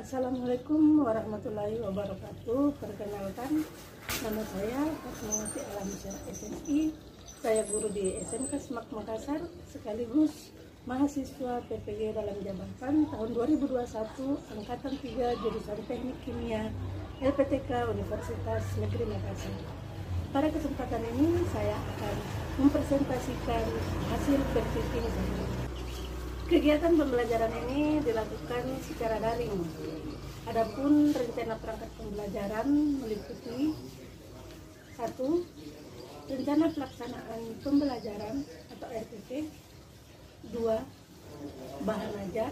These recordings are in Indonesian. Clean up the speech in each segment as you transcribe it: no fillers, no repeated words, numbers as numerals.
Assalamualaikum warahmatullahi wabarakatuh. Perkenalkan, nama saya Fatmawati Alamsyah SNI. Saya guru di SMK Semak Makassar, sekaligus mahasiswa PPG dalam jabatan tahun 2021 Angkatan 3 jurusan Teknik Kimia LPTK Universitas Negeri Makassar. Pada kesempatan ini saya akan mempresentasikan hasil pertiking saya. Kegiatan pembelajaran ini dilakukan secara daring. Adapun rencana perangkat pembelajaran meliputi 1. Rencana pelaksanaan pembelajaran atau RPP. 2. Bahan ajar.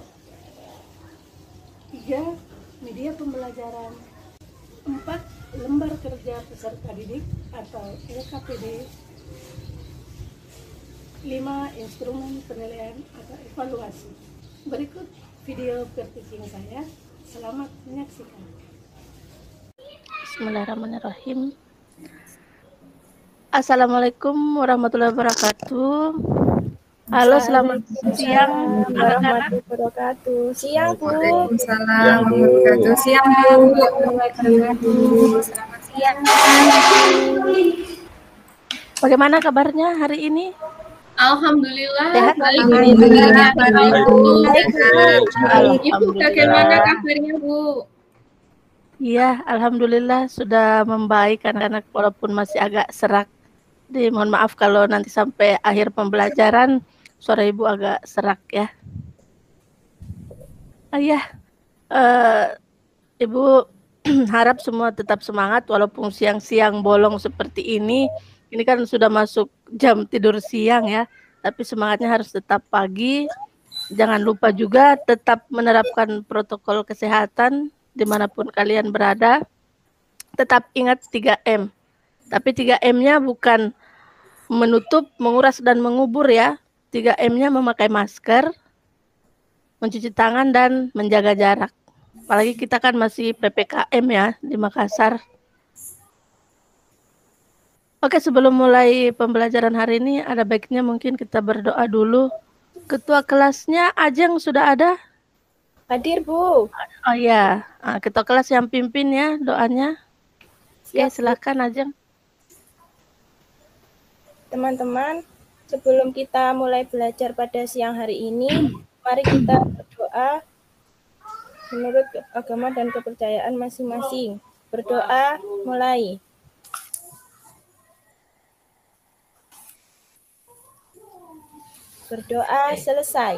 3. Media pembelajaran. 4. Lembar kerja peserta didik atau LKPD. 5. Instrumen penilaian atau evaluasi. Berikut video pertiking saya. Selamat menyaksikan. Bismillahirrahmanirrahim. Assalamualaikum warahmatullahi wabarakatuh. Halo, selamat siang anak-anak. Siang, Bu. Waalaikumsalam warahmatullahi wabarakatuh. Siang, Bu. Selamat siang. Bagaimana kabarnya hari ini? Alhamdulillah. Sehat? Alhamdulillah. Ibu bagaimana Alhamdulillah. kabarnya, Bu? Iya, alhamdulillah sudah membaik anak-anak walaupun masih agak serak. Mohon maaf kalau nanti sampai akhir pembelajaran suara Ibu agak serak ya. Ibu harap semua tetap semangat walaupun siang-siang bolong seperti ini. Ini kan sudah masuk jam tidur siang ya, tapi semangatnya harus tetap pagi. Jangan lupa juga tetap menerapkan protokol kesehatan dimanapun kalian berada. Tetap ingat 3M. Tapi 3M-nya bukan menutup, menguras, dan mengubur ya. 3M-nya memakai masker, mencuci tangan, dan menjaga jarak. Apalagi kita kan masih PPKM ya di Makassar. Oke, sebelum mulai pembelajaran hari ini, ada baiknya mungkin kita berdoa dulu. Ketua kelasnya Ajeng sudah ada? Hadir, Bu. Oh iya, ketua kelas yang pimpin ya doanya. Oke, silakan Ajeng. Teman-teman, sebelum kita mulai belajar pada siang hari ini, mari kita berdoa menurut agama dan kepercayaan masing-masing. Berdoa mulai. Berdoa selesai.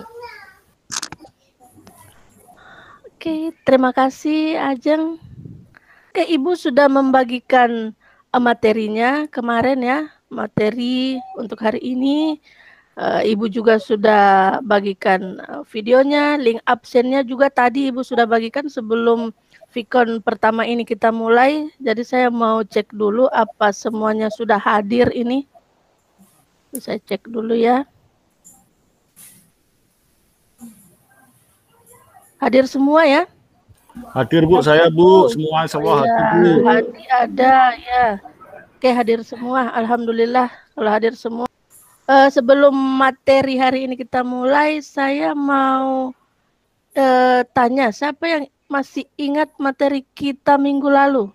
Oke, terima kasih Ajeng. Oke, Ibu sudah membagikan materinya kemarin ya, materi untuk hari ini. Ibu juga sudah bagikan videonya, link absennya juga tadi Ibu sudah bagikan sebelum Vicon pertama ini kita mulai. Jadi saya mau cek dulu apa semuanya sudah hadir ini. Saya cek dulu ya. Hadir semua ya? Hadir, Bu. Saya, Bu. Semua insyaallah hadir, Bu. Hadir ada ya. Oke, hadir semua. Alhamdulillah kalau hadir semua. Sebelum materi hari ini kita mulai, saya mau tanya, siapa yang masih ingat materi kita minggu lalu?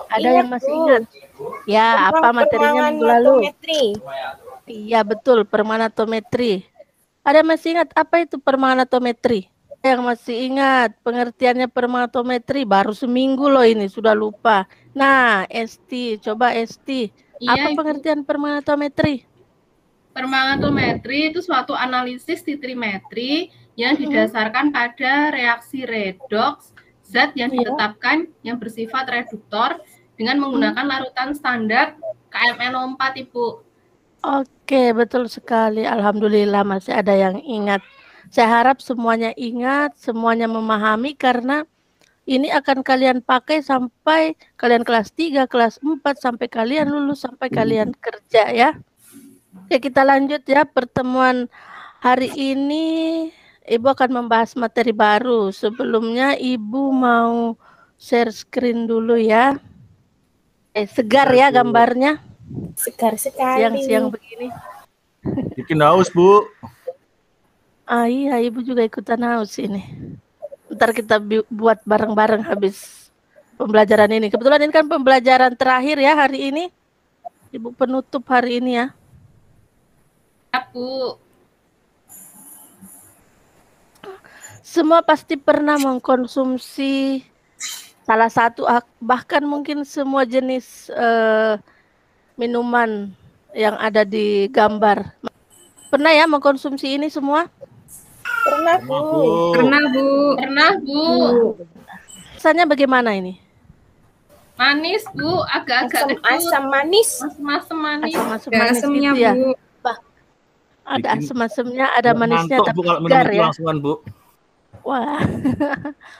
Ada yang masih ingat? Ya, apa materinya minggu lalu? Iya, betul, permanatometri. Ada yang masih ingat apa itu permanatometri? Yang masih ingat pengertiannya permanatometri baru seminggu loh ini, sudah lupa. Nah, Esti, coba Esti, apa pengertian permanatometri? Permanatometri itu suatu analisis titrimetri yang didasarkan pada reaksi redoks zat yang ditetapkan yang bersifat reduktor dengan menggunakan larutan standar KMNO4, Ibu. Oke, betul sekali. Alhamdulillah masih ada yang ingat. Saya harap semuanya ingat, semuanya memahami karena ini akan kalian pakai sampai kalian kelas 3, kelas 4, sampai kalian lulus, sampai kalian kerja ya. Oke, kita lanjut ya pertemuan hari ini. Ibu akan membahas materi baru. Sebelumnya Ibu mau share screen dulu ya. Segar ya gambarnya. Segar sekali. Siang-siang begini. Bikin haus, Bu. Iya, Ibu juga ikutan haus ini. Ntar kita buat bareng-bareng habis pembelajaran ini. Kebetulan ini kan pembelajaran terakhir ya hari ini. Ibu penutup hari ini ya. Ya, Bu. Semua pasti pernah mengkonsumsi salah satu, bahkan mungkin semua jenis minuman yang ada di gambar. Pernah ya mengkonsumsi ini semua? Pernah, Bu. Pernah, Bu. Pernah, Bu. Rasanya bagaimana ini? Manis, Bu. Agak-agak Asam manis. Asam manis. Asam-asam Ada manis asamnya, gitu ya? Bu. Ada Bikin asam-asamnya, ada manisnya, ngantuk, tapi Bu, kalau minum segar itu ya. langsungan, Bu. Wah,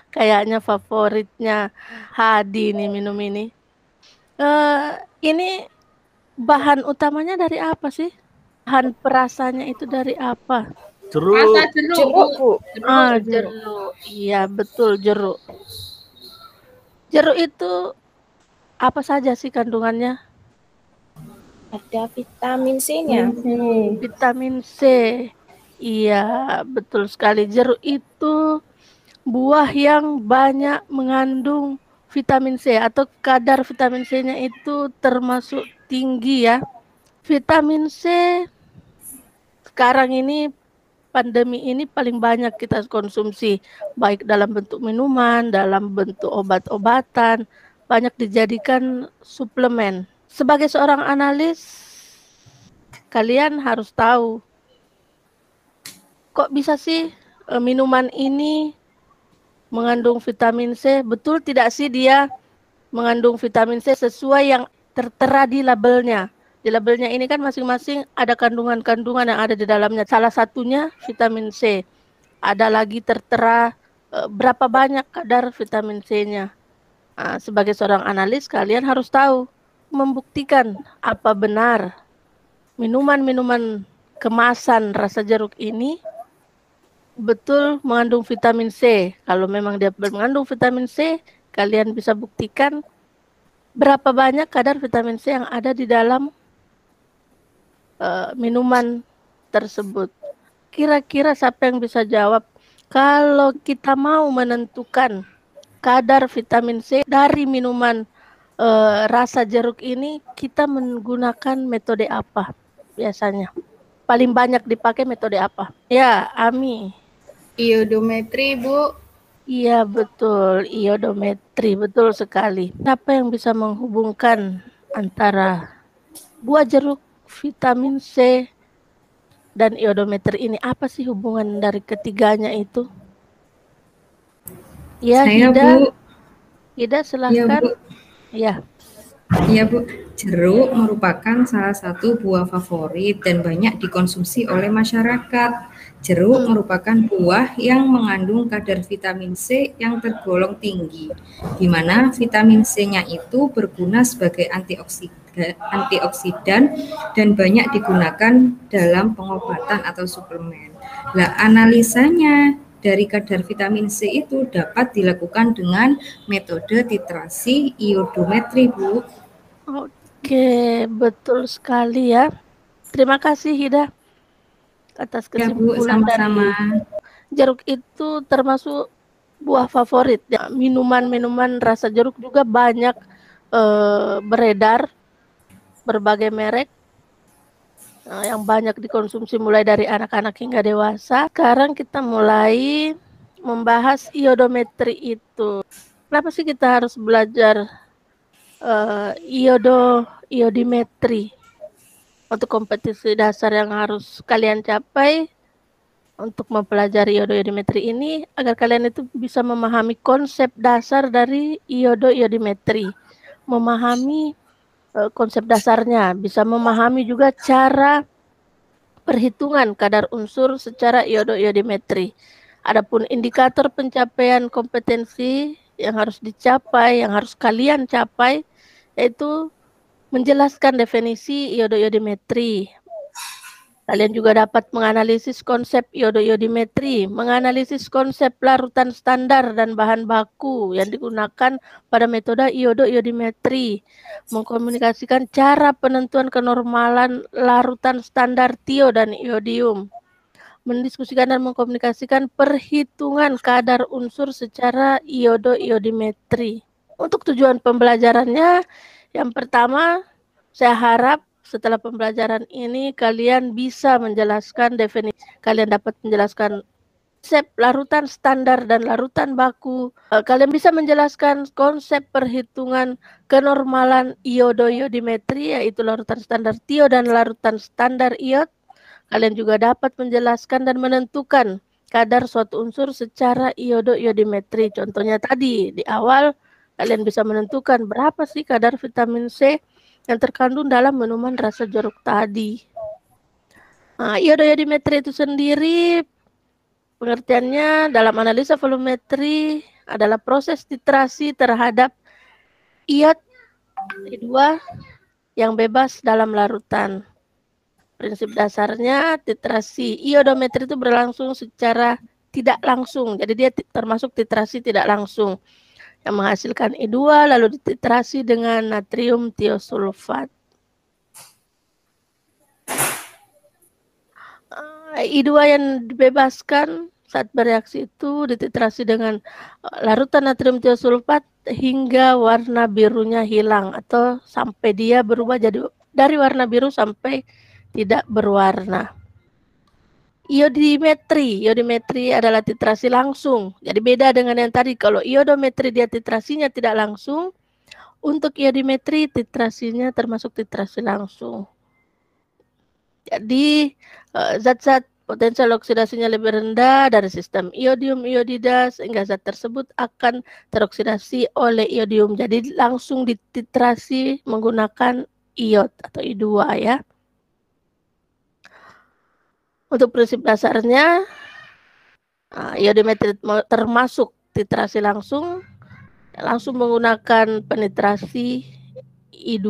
kayaknya favoritnya Hadi nih minum ini. Ini bahan utamanya dari apa sih? Bahan perasanya itu dari apa? Jeruk. Rasa jeruk, Jeruk, Bu. Jeruk. Iya, betul, jeruk. Jeruk itu apa saja sih kandungannya? Ada vitamin C-nya. Vitamin C. Iya, betul sekali. Jeruk itu buah yang banyak mengandung vitamin C atau kadar vitamin C-nya itu termasuk tinggi ya. Vitamin C sekarang ini pandemi ini paling banyak kita konsumsi, baik dalam bentuk minuman, dalam bentuk obat-obatan, banyak dijadikan suplemen. Sebagai seorang analis, kalian harus tahu, kok bisa sih minuman ini mengandung vitamin C? Betul tidak sih dia mengandung vitamin C sesuai yang tertera di labelnya? Di labelnya ini kan masing-masing ada kandungan-kandungan yang ada di dalamnya. Salah satunya vitamin C. Ada lagi tertera berapa banyak kadar vitamin C-nya. Nah, sebagai seorang analis, kalian harus tahu, membuktikan apa benar minuman-minuman kemasan rasa jeruk ini betul mengandung vitamin C. Kalau memang dia mengandung vitamin C, kalian bisa buktikan berapa banyak kadar vitamin C yang ada di dalam minuman tersebut. Kira-kira siapa yang bisa jawab? Kalau kita mau menentukan kadar vitamin C dari minuman rasa jeruk ini, kita menggunakan metode apa biasanya? Paling banyak dipakai metode apa? Ya, Ami. Iodometri, Bu. Iya, betul. Iodometri, betul sekali. Siapa yang bisa menghubungkan antara buah jeruk, vitamin C, dan iodometri ini? Apa sih hubungan dari ketiganya itu? Ya, Saya, Hida. Bu. Hida, silahkan. Iya, Bu. Ya. Iya, Bu. Jeruk merupakan salah satu buah favorit dan banyak dikonsumsi oleh masyarakat. Jeruk merupakan buah yang mengandung kadar vitamin C yang tergolong tinggi, di mana vitamin C-nya itu berguna sebagai antioksidan dan banyak digunakan dalam pengobatan atau suplemen. Nah, analisanya dari kadar vitamin C itu dapat dilakukan dengan metode titrasi iodometri, Bu. Oke, betul sekali ya. Terima kasih Hida atas Ya, Bu, kesimpulan sama-sama. dari jeruk itu termasuk buah favorit. Ya, minuman-minuman rasa jeruk juga banyak beredar, berbagai merek yang banyak dikonsumsi mulai dari anak-anak hingga dewasa. Sekarang kita mulai membahas iodometri itu. Kenapa sih kita harus belajar iodimetri? Untuk kompetisi dasar yang harus kalian capai untuk mempelajari iodimetri ini, agar kalian itu bisa memahami konsep dasar dari iodimetri, memahami konsep dasarnya, bisa memahami juga cara perhitungan kadar unsur secara iodimetri. Adapun indikator pencapaian kompetensi yang harus dicapai, yang harus kalian capai, yaitu menjelaskan definisi iodimetri. Kalian juga dapat menganalisis konsep iodimetri, menganalisis konsep larutan standar dan bahan baku yang digunakan pada metode iodimetri, mengkomunikasikan cara penentuan kenormalan larutan standar tio dan iodium, mendiskusikan dan mengkomunikasikan perhitungan kadar unsur secara iodo-iodimetri. Untuk tujuan pembelajarannya, yang pertama, saya harap setelah pembelajaran ini kalian bisa menjelaskan definisi, kalian dapat menjelaskan konsep larutan standar dan larutan baku. Kalian bisa menjelaskan konsep perhitungan kenormalan iodo-iodimetri, yaitu larutan standar tio dan larutan standar iod. Kalian juga dapat menjelaskan dan menentukan kadar suatu unsur secara iodo-iodimetri. Contohnya tadi, di awal kalian bisa menentukan berapa sih kadar vitamin C yang terkandung dalam minuman rasa jeruk tadi. Nah, iodo-iodimetri itu sendiri, pengertiannya dalam analisa volumetri adalah proses titrasi terhadap iod I2 yang bebas dalam larutan. Prinsip dasarnya titrasi iodometri itu berlangsung secara tidak langsung. Jadi dia termasuk titrasi tidak langsung yang menghasilkan I2 lalu dititrasi dengan natrium tiosulfat. I2 yang dibebaskan saat bereaksi itu dititrasi dengan larutan natrium tiosulfat hingga warna birunya hilang atau sampai dia berubah jadi dari warna biru sampai tidak berwarna. Iodimetri adalah titrasi langsung. Jadi beda dengan yang tadi. Kalau iodometri dia titrasinya tidak langsung, untuk iodimetri titrasinya termasuk titrasi langsung. Jadi zat-zat potensial oksidasinya lebih rendah dari sistem iodium iodida sehingga zat tersebut akan teroksidasi oleh iodium. Jadi langsung dititrasi menggunakan iod atau I2 ya. Untuk prinsip dasarnya, iodimetri termasuk titrasi langsung menggunakan penetrasi I2.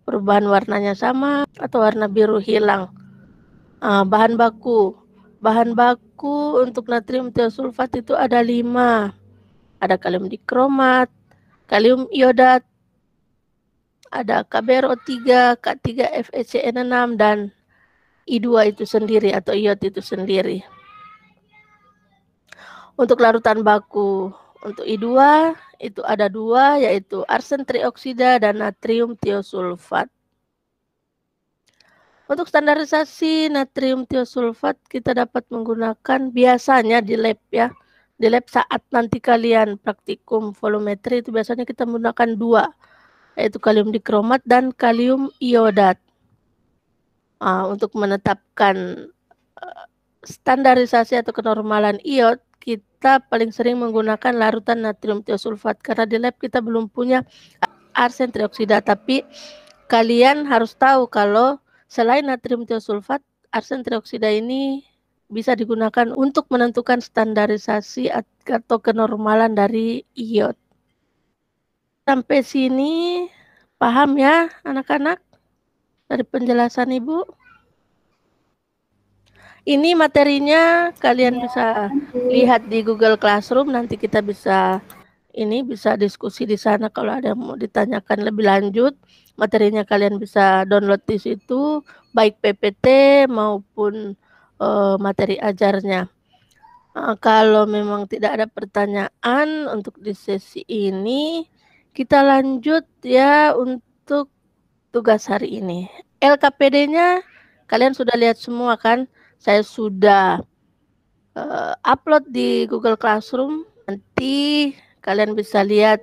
Perubahan warnanya sama atau warna biru hilang. Bahan baku untuk natrium tiosulfat itu ada 5. Ada kalium dikromat, kalium iodat, ada KBRO3, K3FeCN6 dan I2 itu sendiri atau iod itu sendiri. Untuk larutan baku untuk I2 itu ada 2, yaitu arsen trioksida dan natrium tiosulfat. Untuk standarisasi natrium tiosulfat kita dapat menggunakan biasanya di lab ya. Di lab saat nanti kalian praktikum volumetri itu biasanya kita menggunakan 2, yaitu kalium dikromat dan kalium iodat. Untuk menetapkan standarisasi atau kenormalan iod, kita paling sering menggunakan larutan natrium tiosulfat karena di lab kita belum punya arsen trioksida. Tapi kalian harus tahu kalau selain natrium tiosulfat, arsen trioksida ini bisa digunakan untuk menentukan standarisasi atau kenormalan dari iod. Sampai sini paham ya anak-anak dari penjelasan Ibu? Ini materinya kalian bisa lihat di Google Classroom, nanti kita bisa diskusi di sana kalau ada yang mau ditanyakan lebih lanjut. Materinya kalian bisa download di situ, baik PPT maupun materi ajarnya. Kalau memang tidak ada pertanyaan untuk di sesi ini, kita lanjut ya untuk tugas hari ini. LKPD-nya kalian sudah lihat semua kan? Saya sudah upload di Google Classroom. Nanti kalian bisa lihat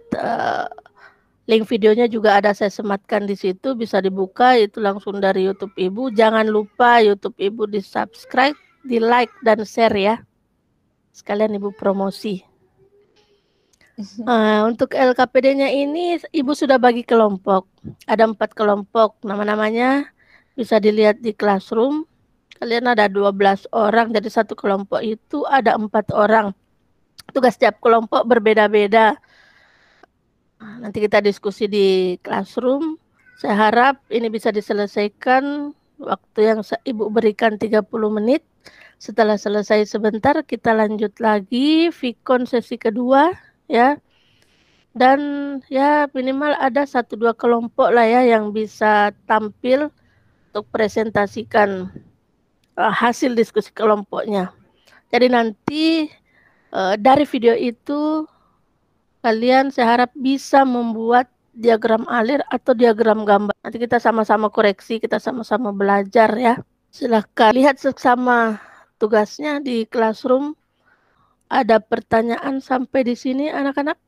link videonya juga ada saya sematkan di situ, bisa dibuka itu langsung dari YouTube Ibu. Jangan lupa YouTube Ibu di subscribe, di like dan share ya. Sekalian Ibu promosi. Untuk LKPD-nya ini Ibu sudah bagi kelompok. Ada 4 kelompok. Nama-namanya bisa dilihat di Classroom. Kalian ada 12 orang, jadi satu kelompok itu ada 4 orang. Tugas setiap kelompok berbeda-beda. Nanti kita diskusi di Classroom. Saya harap ini bisa diselesaikan waktu yang Ibu berikan 30 menit. Setelah selesai sebentar, kita lanjut lagi Vikon sesi kedua ya. Dan ya minimal ada 1-2 kelompok lah ya yang bisa tampil untuk presentasikan hasil diskusi kelompoknya. Jadi nanti dari video itu kalian saya harap bisa membuat diagram alir atau diagram gambar. Nanti kita sama-sama koreksi, kita sama-sama belajar ya. Silahkan lihat seksama tugasnya di Classroom. Ada pertanyaan sampai di sini anak-anak?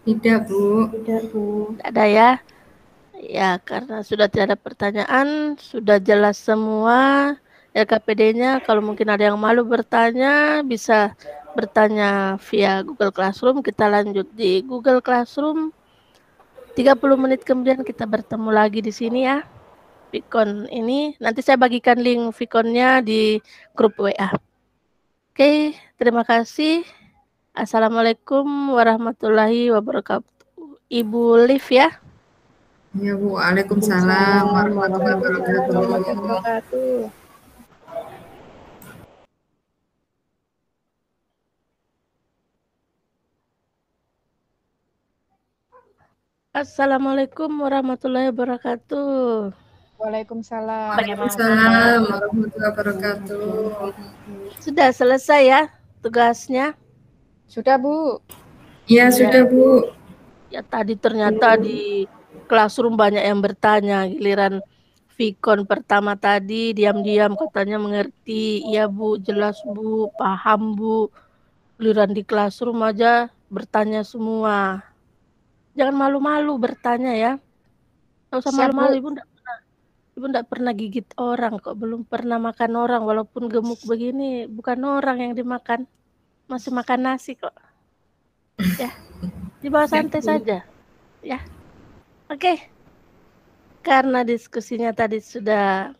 Tidak, Bu. Tidak, Bu. Tidak ada ya? Ya, karena sudah tidak ada pertanyaan, sudah jelas semua LKPD-nya. Kalau mungkin ada yang malu bertanya, bisa bertanya via Google Classroom. Kita lanjut di Google Classroom. 30 menit kemudian kita bertemu lagi di sini ya. Vicon ini, nanti saya bagikan link Vicon-nya di grup WA. Oke, terima kasih. Assalamualaikum warahmatullahi wabarakatuh. Ibu Liv ya. Ya, Bu. Waalaikumsalam warahmatullahi wabarakatuh. Wabarakatuh. Assalamualaikum warahmatullahi wabarakatuh. Waalaikumsalam. Waalaikumsalam warahmatullahi wabarakatuh. Sudah selesai ya tugasnya? Sudah, Bu. Ya, sudah, Bu. Ya tadi ternyata di Classroom banyak yang bertanya, giliran Vicon pertama tadi diam-diam katanya mengerti. Iya Bu, jelas Bu, paham Bu. Giliran di Classroom aja bertanya semua. Jangan malu-malu bertanya ya. Nggak usah Siap, malu-malu, Bu. Ibu enggak pernah gigit orang kok, belum pernah makan orang, walaupun gemuk begini, bukan orang yang dimakan. Masih makan nasi kok. Ya, dibawa santai saja. Ya. Oke. Karena diskusinya tadi sudah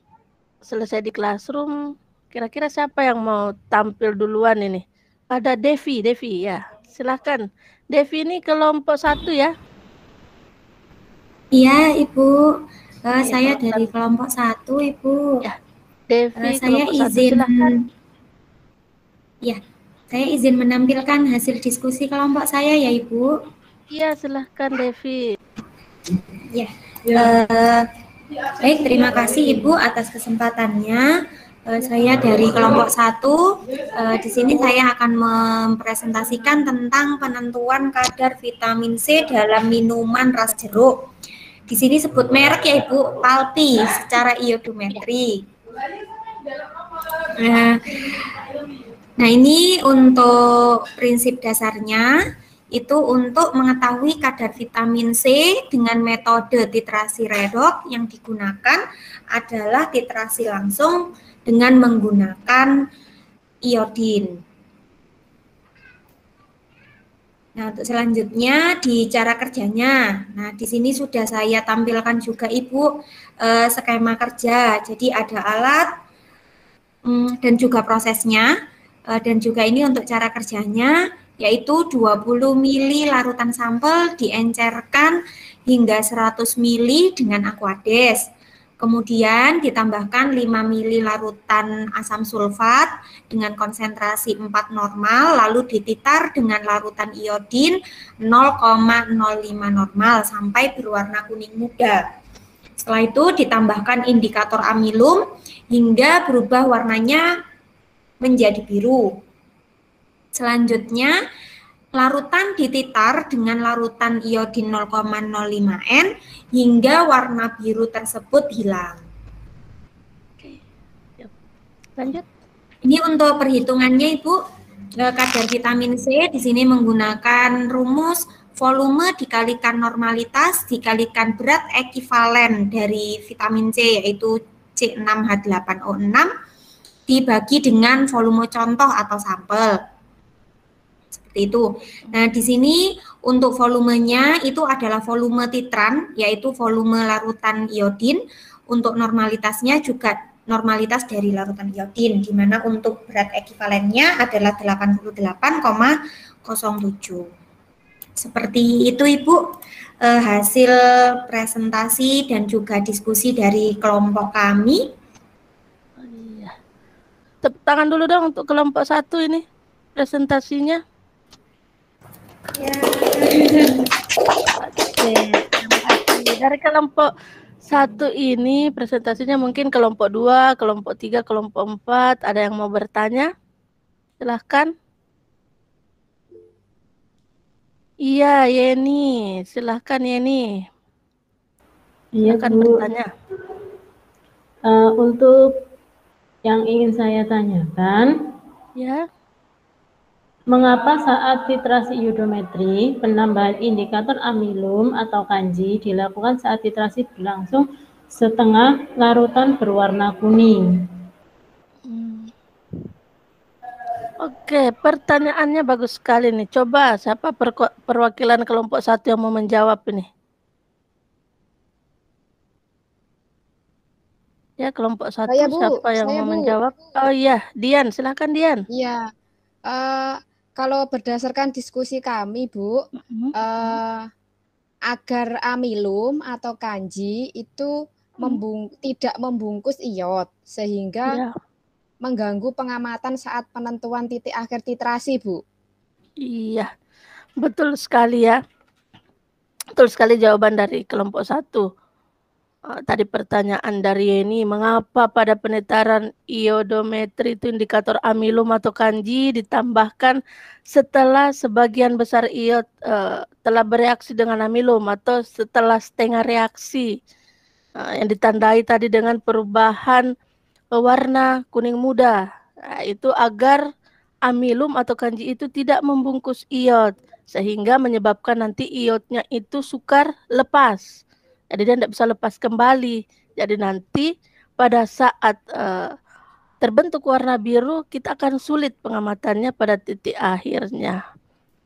selesai di Classroom, kira-kira siapa yang mau tampil duluan ini? Ada Devi ya. Silakan. Devi ini kelompok 1 ya. Iya, Ibu. Saya dari kelompok 1, Ibu. Ya. Devi Saya kelompok 1, izin silakan. Ya, saya izin menampilkan hasil diskusi kelompok saya ya, Ibu. Iya, silahkan Devi. Ya. Baik, terima kasih Ibu atas kesempatannya. Saya dari kelompok 1. Di sini saya akan mempresentasikan tentang penentuan kadar vitamin C dalam minuman ras jeruk. Di sini sebut merek ya Ibu, Palpi secara iodometri. Nah, ini untuk prinsip dasarnya itu untuk mengetahui kadar vitamin C dengan metode titrasi redox yang digunakan adalah titrasi langsung dengan menggunakan iodin. Nah, untuk selanjutnya di cara kerjanya. Nah, di sini sudah saya tampilkan juga Ibu skema kerja. Jadi ada alat dan juga prosesnya. Dan juga ini untuk cara kerjanya, yaitu 20 ml larutan sampel diencerkan hingga 100 ml dengan Aquades. Kemudian ditambahkan 5 ml larutan asam sulfat dengan konsentrasi 4 normal, lalu dititar dengan larutan iodin 0,05 normal sampai berwarna kuning muda. Setelah itu ditambahkan indikator amilum hingga berubah warnanya menjadi biru. Selanjutnya, larutan dititar dengan larutan iodin 0,05 N hingga warna biru tersebut hilang. Oke. Lanjut. Ini untuk perhitungannya Ibu, kadar vitamin C di sini menggunakan rumus volume dikalikan normalitas dikalikan berat ekivalen dari vitamin C yaitu C6H8O6 dibagi dengan volume contoh atau sampel. Seperti itu. Nah, di sini untuk volumenya itu adalah volume titran, yaitu volume larutan iodin. Untuk normalitasnya juga normalitas dari larutan iodin, di mana untuk berat ekivalennya adalah 88,07. Seperti itu, Ibu, hasil presentasi dan juga diskusi dari kelompok kami. Tepuk tangan dulu dong untuk kelompok 1 ini presentasinya. Ya. Oke, terima kasih. Dari kelompok satu ini presentasinya mungkin kelompok 2, kelompok 3, kelompok 4. Ada yang mau bertanya? Silahkan. Iya, Yeni. Silahkan, Yeni. Iya, Silahkan Bu. bertanya. Untuk yang ingin saya tanyakan, Ya. mengapa saat titrasi iodometri penambahan indikator amilum atau kanji dilakukan saat titrasi berlangsung setengah larutan berwarna kuning? Oke, pertanyaannya bagus sekali nih. Coba siapa perwakilan kelompok 1 yang mau menjawab ini? Ya, kelompok 1 Saya, Bu. siapa yang Saya, mau Bu. menjawab? Oh iya, Dian, silahkan Dian. Iya. Kalau berdasarkan diskusi kami, Bu, agar amilum atau kanji itu tidak membungkus iod sehingga Ya. mengganggu pengamatan saat penentuan titik akhir titrasi, Bu. Iya, betul sekali ya. Betul sekali jawaban dari kelompok 1. Tadi pertanyaan dari Yeni, mengapa pada penetaran iodometri itu indikator amilum atau kanji ditambahkan setelah sebagian besar iod telah bereaksi dengan amilum atau setelah setengah reaksi yang ditandai tadi dengan perubahan warna kuning muda. Itu agar amilum atau kanji itu tidak membungkus iod sehingga menyebabkan nanti iodnya itu sukar lepas. Jadi dia tidak bisa lepas kembali. Jadi nanti pada saat terbentuk warna biru, kita akan sulit pengamatannya pada titik akhirnya.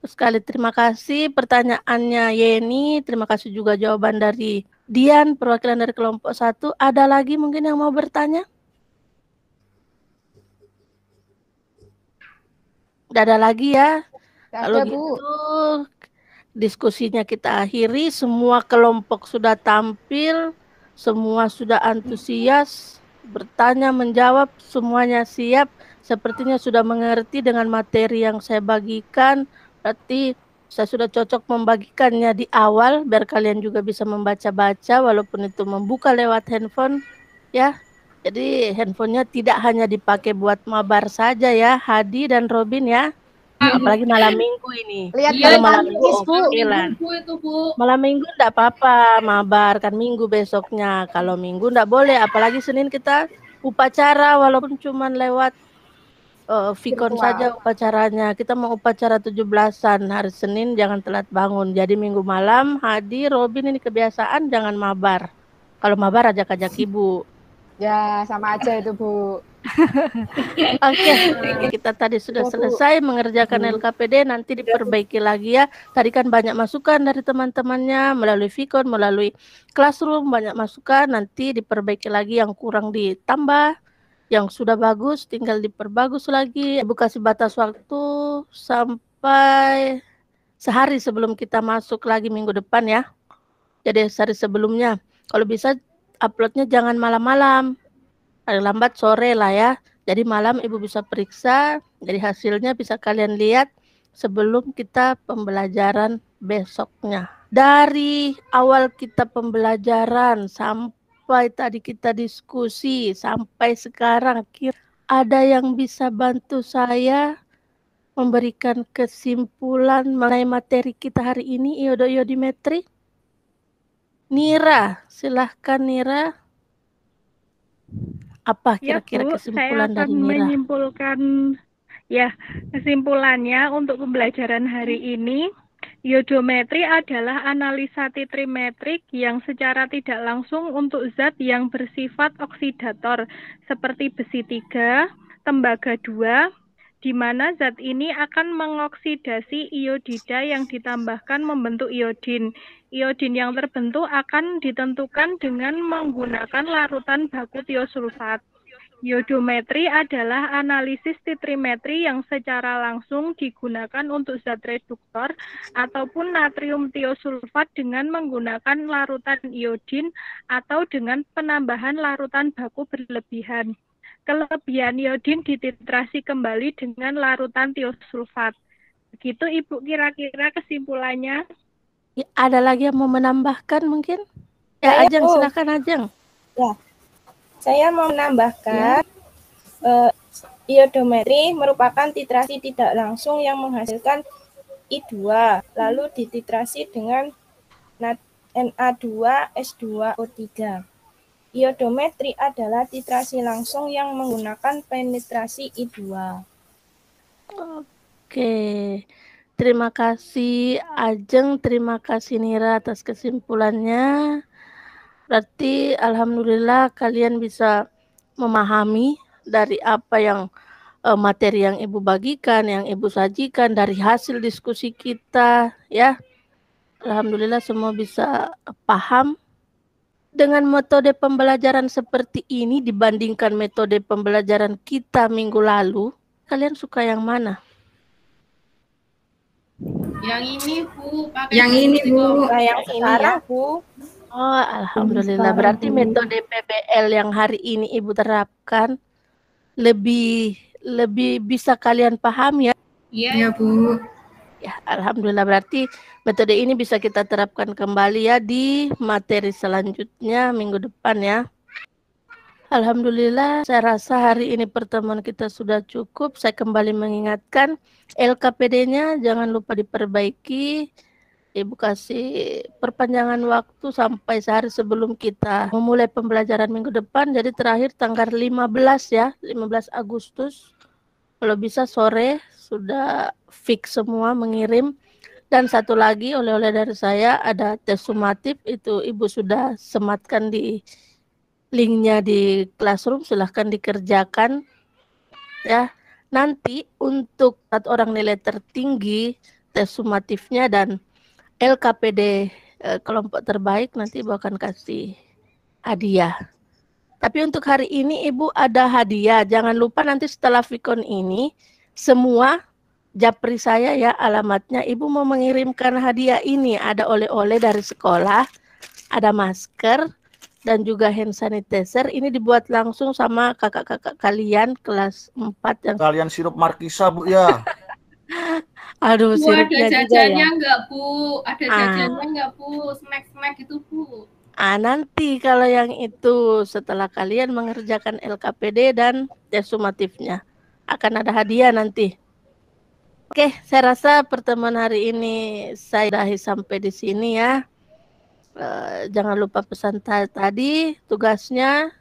Sekali terima kasih pertanyaannya Yeni. Terima kasih juga jawaban dari Dian, perwakilan dari kelompok 1. Ada lagi mungkin yang mau bertanya? Tidak ada lagi ya? Kalau gitu diskusinya kita akhiri. Semua kelompok sudah tampil, semua sudah antusias, bertanya, menjawab, semuanya siap. Sepertinya sudah mengerti dengan materi yang saya bagikan. Berarti saya sudah cocok membagikannya di awal, biar kalian juga bisa membaca-baca, walaupun itu membuka lewat handphone, ya. Jadi handphonenya tidak hanya dipakai buat mabar saja ya, Hadi dan Robin ya. Apalagi malam minggu ini. Lihat Kalau malam minggu Bu. Malam minggu enggak apa-apa, mabar kan minggu besoknya. Kalau minggu enggak boleh, apalagi Senin kita upacara walaupun cuman lewat Vicon saja upacaranya. Kita mau upacara 17-an hari Senin, jangan telat bangun. Jadi minggu malam Hadi, Robin ini kebiasaan jangan mabar. Kalau mabar ajak-ajak ibu. Ya, sama aja itu, Bu. Oke, kita tadi sudah selesai mengerjakan LKPD, nanti diperbaiki lagi ya. Tadi kan banyak masukan dari teman-temannya melalui Vicon, melalui Classroom, banyak masukan, nanti diperbaiki lagi yang kurang ditambah, yang sudah bagus tinggal diperbagus lagi. Ibu kasih batas waktu sampai sehari sebelum kita masuk lagi minggu depan ya. Jadi sehari sebelumnya. Kalau bisa uploadnya jangan malam-malam. Paling lambat sore lah ya. Jadi malam ibu bisa periksa. Jadi hasilnya bisa kalian lihat sebelum kita pembelajaran besoknya. Dari awal kita pembelajaran sampai tadi kita diskusi sampai sekarang, ada yang bisa bantu saya memberikan kesimpulan mengenai materi kita hari ini, iodo-iodimetri? Nira, silahkan Nira. Apa kira-kira kesimpulan dari Nira? Saya akan menyimpulkan, ya, kesimpulannya untuk pembelajaran hari ini, iodometri adalah analisa titrimetrik yang secara tidak langsung untuk zat yang bersifat oksidator, seperti besi 3, tembaga 2, di mana zat ini akan mengoksidasi iodida yang ditambahkan membentuk iodin. Iodin yang terbentuk akan ditentukan dengan menggunakan larutan baku tiosulfat. Iodometri adalah analisis titrimetri yang secara langsung digunakan untuk zat reduktor ataupun natrium tiosulfat dengan menggunakan larutan iodin atau dengan penambahan larutan baku berlebihan. Kelebihan iodin dititrasi kembali dengan larutan tiosulfat. Begitu Ibu kira-kira kesimpulannya. Ada lagi yang mau menambahkan mungkin? Ya, Saya, Ajeng, Bu. silakan Ajeng. Ya, saya mau menambahkan iodometri merupakan titrasi tidak langsung yang menghasilkan I2, lalu dititrasi dengan Na2S2O3. Iodometri adalah titrasi langsung yang menggunakan penetrasi I2. Oke, terima kasih Ajeng, terima kasih Nira atas kesimpulannya. Berarti alhamdulillah kalian bisa memahami dari apa yang materi yang Ibu bagikan, yang Ibu sajikan dari hasil diskusi kita ya. Alhamdulillah semua bisa paham. Dengan metode pembelajaran seperti ini dibandingkan metode pembelajaran kita minggu lalu, kalian suka yang mana? Yang ini, Bu. Pakai Yang ini, Bu. Yang sekarang, Bu. Oh, alhamdulillah. Berarti metode PBL yang hari ini Ibu terapkan lebih bisa kalian paham ya? Iya, Bu. Ya, alhamdulillah. Berarti metode ini bisa kita terapkan kembali ya di materi selanjutnya minggu depan ya. Alhamdulillah, saya rasa hari ini pertemuan kita sudah cukup. Saya kembali mengingatkan LKPD-nya jangan lupa diperbaiki. Ibu kasih perpanjangan waktu sampai sehari sebelum kita memulai pembelajaran minggu depan. Jadi terakhir tanggal 15 ya, 15 Agustus. Kalau bisa sore sudah fix semua mengirim. Dan satu lagi oleh-oleh dari saya ada tes sumatif, itu Ibu sudah sematkan di linknya di Classroom, silahkan dikerjakan ya. Nanti untuk 4 orang nilai tertinggi tes sumatifnya dan LKPD kelompok terbaik nanti Ibu akan kasih hadiah. Tapi untuk hari ini Ibu ada hadiah. Jangan lupa nanti setelah Vicon ini semua japri saya ya alamatnya. Ibu mau mengirimkan hadiah ini. Ada oleh-oleh dari sekolah, ada masker dan juga hand sanitizer. Ini dibuat langsung sama kakak-kakak kalian kelas 4 yang Kalian sirup Markisa, Bu ya. aduh, Bu, ada sirupnya juga jajannya ya. enggak, Bu? Ada jajannya enggak, Bu? Snack-snack itu, Bu. Nanti kalau yang itu setelah kalian mengerjakan LKPD dan tes sumatifnya akan ada hadiah nanti. Oke, saya rasa pertemuan hari ini saya sudahi sampai di sini ya. Jangan lupa pesan tadi tugasnya.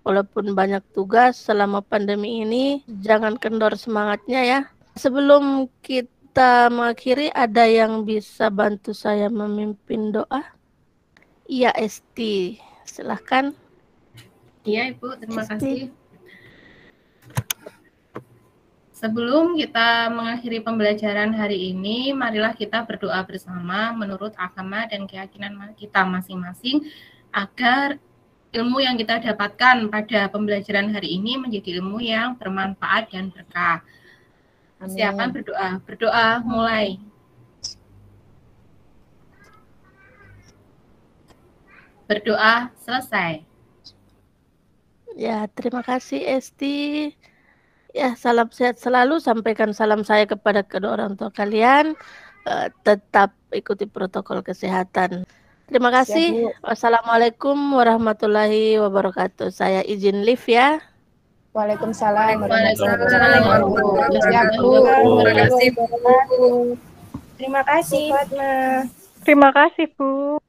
Walaupun banyak tugas selama pandemi ini, jangan kendor semangatnya ya. Sebelum kita mengakhiri, ada yang bisa bantu saya memimpin doa? Iya, Esti. Silahkan. Iya, Ibu. Terima kasih. Sebelum kita mengakhiri pembelajaran hari ini, marilah kita berdoa bersama menurut agama dan keyakinan kita masing-masing agar ilmu yang kita dapatkan pada pembelajaran hari ini menjadi ilmu yang bermanfaat dan berkah. Silakan berdoa. Berdoa mulai. Berdoa selesai. Ya, terima kasih Esti. Ya, salam sehat selalu. Sampaikan salam saya kepada kedua orang tua kalian. Tetap ikuti protokol kesehatan. Terima kasih. Wassalamualaikum warahmatullahi wabarakatuh. Saya izin live ya. Waalaikumsalam warahmatullahi wabarakatuh. Terima kasih, Fatma. Terima kasih, Bu.